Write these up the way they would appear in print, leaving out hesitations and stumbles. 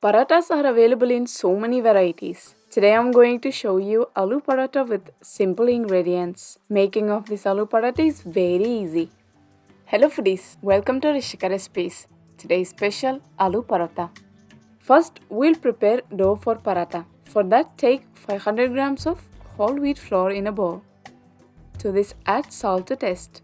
Parathas are available in so many varieties. Today I'm going to show you aloo paratha with simple ingredients. Making of this aloo paratha is very easy. Hello foodies, welcome to Rishika recipes. Today's special aloo paratha. First we'll prepare dough for paratha. For that take 500 grams of whole wheat flour in a bowl. To this add salt to taste.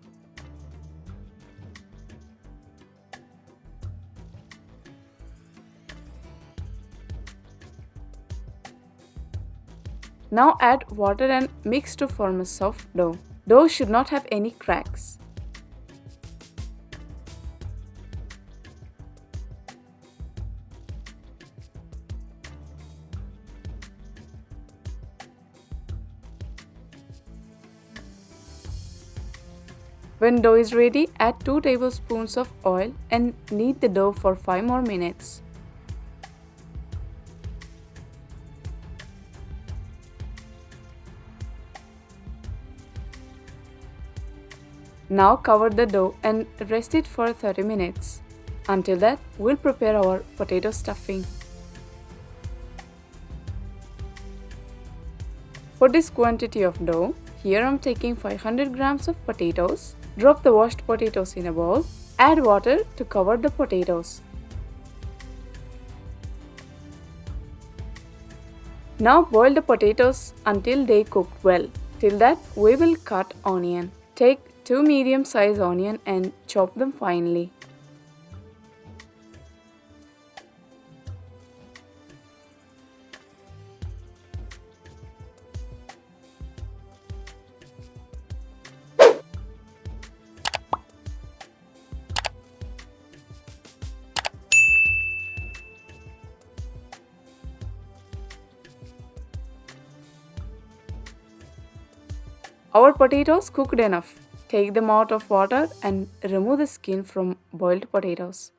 Now add water and mix to form a soft dough. Dough should not have any cracks. When dough is ready, add 2 tablespoons of oil and knead the dough for 5 more minutes. Now cover the dough and rest it for 30 minutes. Until that, we'll prepare our potato stuffing. For this quantity of dough, here I'm taking 500 grams of potatoes. Drop the washed potatoes in a bowl. Add water to cover the potatoes. Now boil the potatoes until they cook well. Till that, we will cut onion. Take 2 medium-sized onion and chop them finely. Our potatoes cooked enough. Take them out of water and remove the skin from boiled potatoes.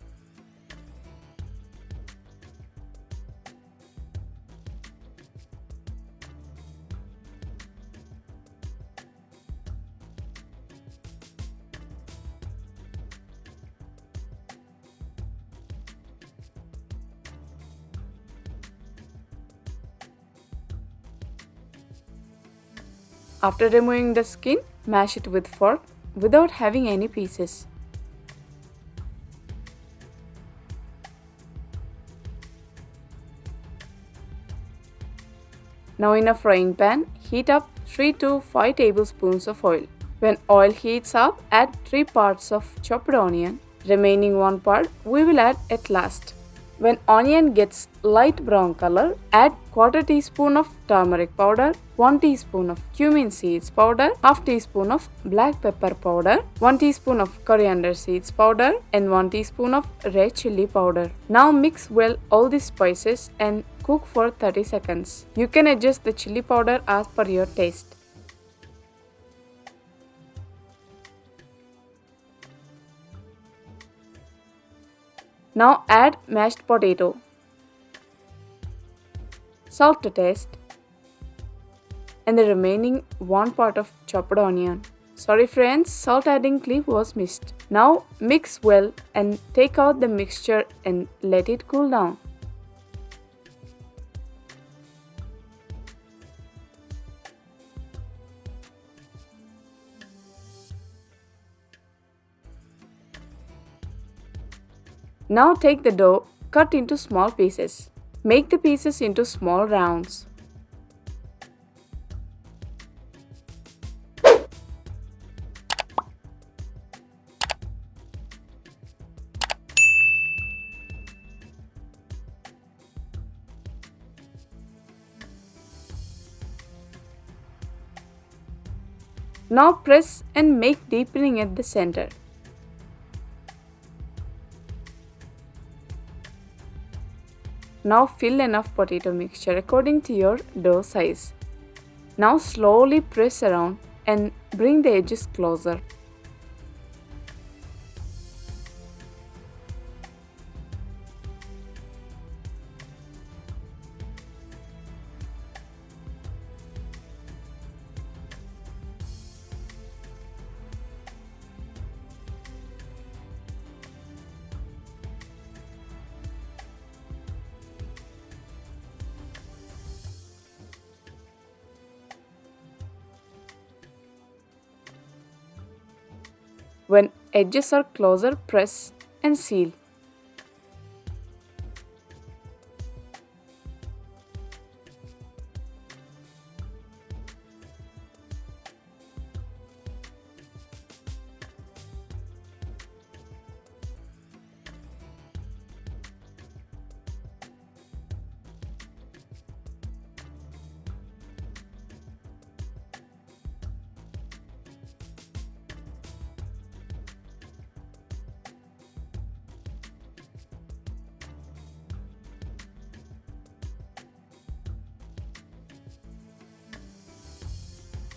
After removing the skin, mash it with fork without having any pieces. Now in a frying pan, heat up 3 to 5 tablespoons of oil. When oil heats up, add 3 parts of chopped onion. Remaining 1 part we will add at last. When onion gets light brown color, add quarter teaspoon of turmeric powder, 1 teaspoon of cumin seeds powder, half teaspoon of black pepper powder, 1 teaspoon of coriander seeds powder and 1 teaspoon of red chili powder. Now mix well all these spices and cook for 30 seconds. You can adjust the chili powder as per your taste. Now add mashed potato, salt to taste, and the remaining 1 part of chopped onion. Sorry friends, salt adding clip was missed. Now mix well and take out the mixture and let it cool down. Now take the dough, cut into small pieces. Make the pieces into small rounds. Now press and make deepening at the center. Now fill enough potato mixture according to your dough size. Now slowly press around and bring the edges closer. When edges are closer, press and seal.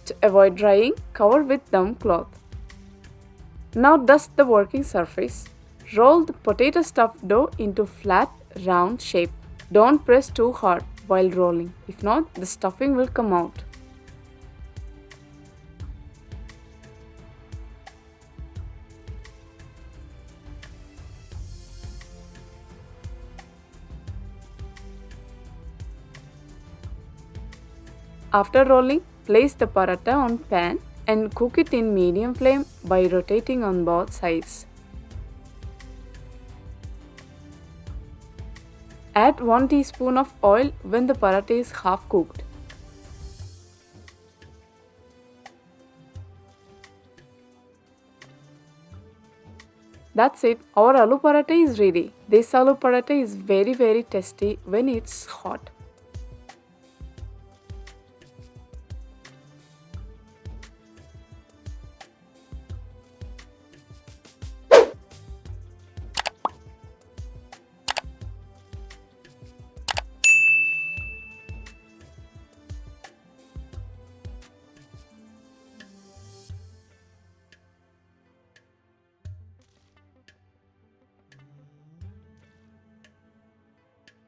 To avoid drying, cover with damp cloth. Now dust the working surface. Roll the potato stuffed dough into flat, round shape. Don't press too hard while rolling. If not, the stuffing will come out. After rolling, place the paratha on pan and cook it in medium flame by rotating on both sides. Add 1 teaspoon of oil when the paratha is half cooked. That's it, our aloo paratha is ready. This aloo paratha is very tasty when it's hot.